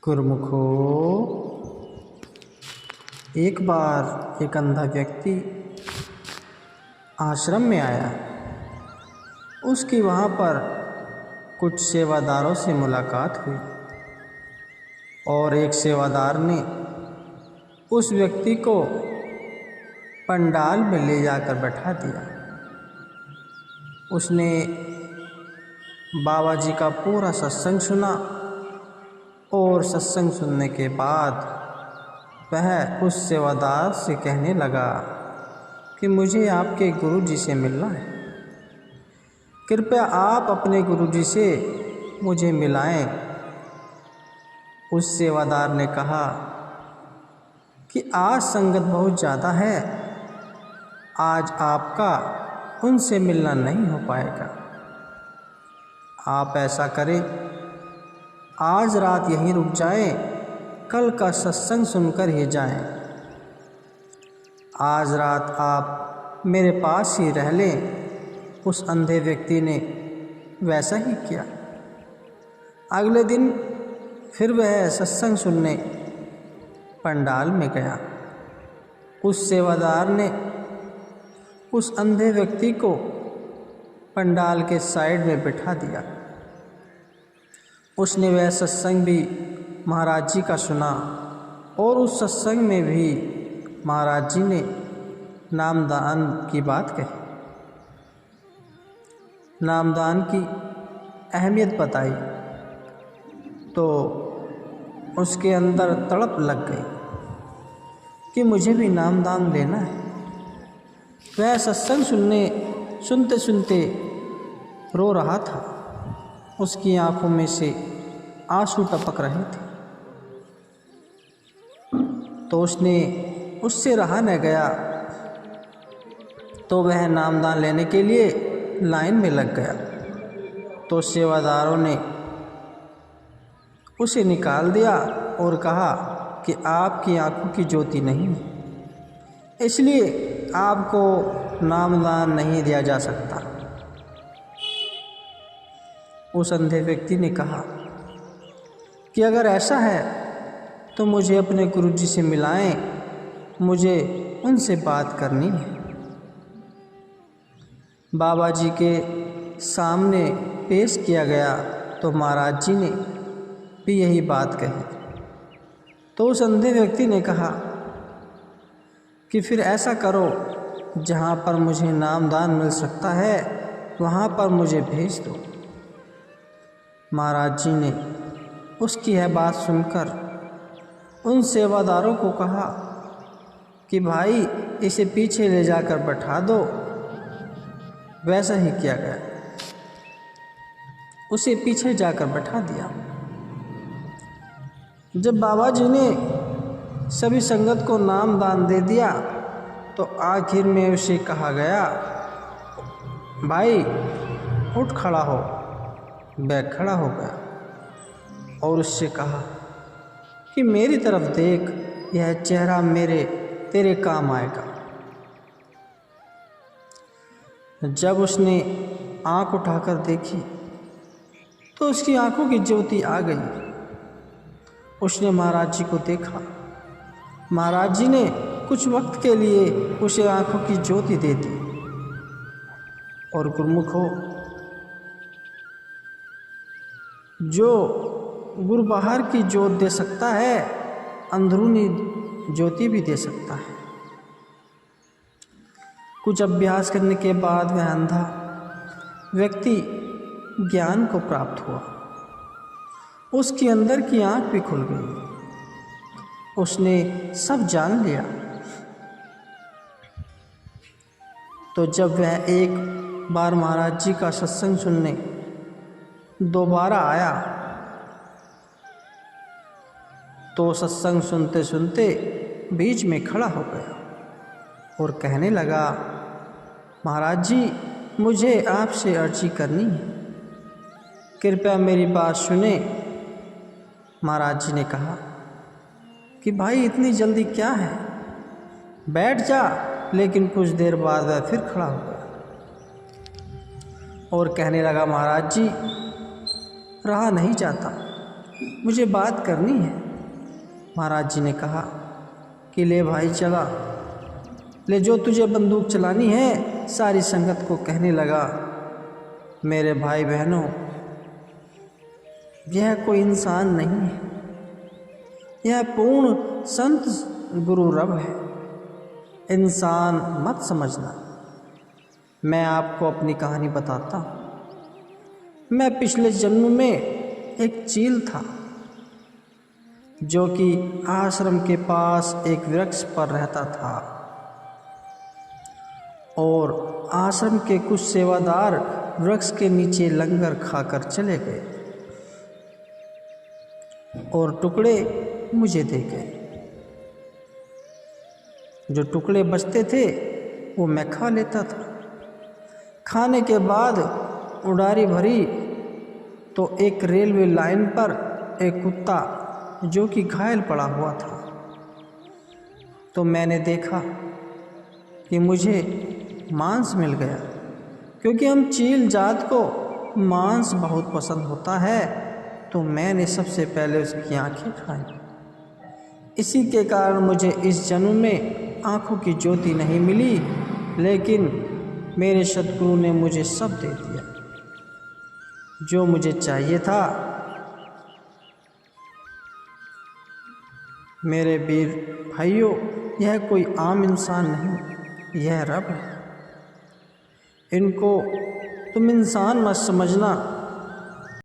गुरुमुखो, एक बार एक अंधा व्यक्ति आश्रम में आया। उसकी वहाँ पर कुछ सेवादारों से मुलाकात हुई और एक सेवादार ने उस व्यक्ति को पंडाल में ले जाकर बैठा दिया। उसने बाबा जी का पूरा सत्संग सुना और सत्संग सुनने के बाद वह उस सेवादार से कहने लगा कि मुझे आपके गुरु जी से मिलना है, कृपया आप अपने गुरु जी से मुझे मिलाएं। उस सेवादार ने कहा कि आज संगत बहुत ज़्यादा है, आज आपका उनसे मिलना नहीं हो पाएगा। आप ऐसा करें, आज रात यहीं रुक जाएं, कल का सत्संग सुनकर ही जाएं। आज रात आप मेरे पास ही रह लें। उस अंधे व्यक्ति ने वैसा ही किया। अगले दिन फिर वह सत्संग सुनने पंडाल में गया। उस सेवादार ने उस अंधे व्यक्ति को पंडाल के साइड में बिठा दिया। उसने वह सत्संग भी महाराज जी का सुना और उस सत्संग में भी महाराज जी ने नामदान की बात कही, नामदान की अहमियत बताई। तो उसके अंदर तड़प लग गई कि मुझे भी नामदान लेना है। वह सत्संग सुनते सुनते रो रहा था। उसकी आंखों में से आंसू टपक रहे थे। तो उसने उससे रहा न गया, तो वह नामदान लेने के लिए लाइन में लग गया। तो सेवादारों ने उसे निकाल दिया और कहा कि आपकी आंखों की ज्योति नहीं है, इसलिए आपको नामदान नहीं दिया जा सकता। उस अंधे व्यक्ति ने कहा कि अगर ऐसा है तो मुझे अपने गुरुजी से मिलाएं, मुझे उनसे बात करनी है। बाबा जी के सामने पेश किया गया तो महाराज जी ने भी यही बात कही। तो उस अंधे व्यक्ति ने कहा कि फिर ऐसा करो, जहाँ पर मुझे नामदान मिल सकता है वहाँ पर मुझे भेज दो। महाराज जी ने उसकी यह बात सुनकर उन सेवादारों को कहा कि भाई इसे पीछे ले जाकर बैठा दो। वैसा ही किया गया, उसे पीछे जाकर बैठा दिया। जब बाबा जी ने सभी संगत को नामदान दे दिया तो आखिर में उसे कहा गया, भाई उठ खड़ा हो। वह खड़ा हो गया और उससे कहा कि मेरी तरफ देख, यह चेहरा तेरे काम आएगा। जब उसने आंख उठाकर देखी तो उसकी आंखों की ज्योति आ गई। उसने महाराज जी को देखा। महाराज जी ने कुछ वक्त के लिए उसे आंखों की ज्योति दे दी। और गुरुमुखो, जो गुरु बाहर की ज्योत दे सकता है, अंदरूनी ज्योति भी दे सकता है। कुछ अभ्यास करने के बाद वह अंधा व्यक्ति ज्ञान को प्राप्त हुआ। उसकी अंदर की आंख भी खुल गई। उसने सब जान लिया। तो जब वह एक बार महाराज जी का सत्संग सुनने दोबारा आया तो सत्संग सुनते सुनते बीच में खड़ा हो गया और कहने लगा, महाराज जी मुझे आपसे अर्जी करनी है, कृपया मेरी बात सुने। महाराज जी ने कहा कि भाई इतनी जल्दी क्या है, बैठ जा। लेकिन कुछ देर बाद वह फिर खड़ा हो गया और कहने लगा, महाराज जी रहा नहीं जाता, मुझे बात करनी है। महाराज जी ने कहा कि ले भाई चला, ले जो तुझे बंदूक चलानी है। सारी संगत को कहने लगा, मेरे भाई बहनों, यह कोई इंसान नहीं है, यह पूर्ण संत गुरु रब है। इंसान मत समझना। मैं आपको अपनी कहानी बताता हूँ। मैं पिछले जन्म में एक चील था जो कि आश्रम के पास एक वृक्ष पर रहता था, और आश्रम के कुछ सेवादार वृक्ष के नीचे लंगर खाकर चले गए और टुकड़े मुझे दे गए। जो टुकड़े बचते थे वो मैं खा लेता था। खाने के बाद उड़ारी भरी तो एक रेलवे लाइन पर एक कुत्ता जो कि घायल पड़ा हुआ था, तो मैंने देखा कि मुझे मांस मिल गया, क्योंकि हम चील जात को मांस बहुत पसंद होता है। तो मैंने सबसे पहले उसकी आंखें खाई। इसी के कारण मुझे इस जन्म में आंखों की ज्योति नहीं मिली, लेकिन मेरे सद्गुरु ने मुझे सब दे दिया जो मुझे चाहिए था। मेरे वीर भाइयों, यह कोई आम इंसान नहीं, यह रब है। इनको तुम इंसान मत समझना,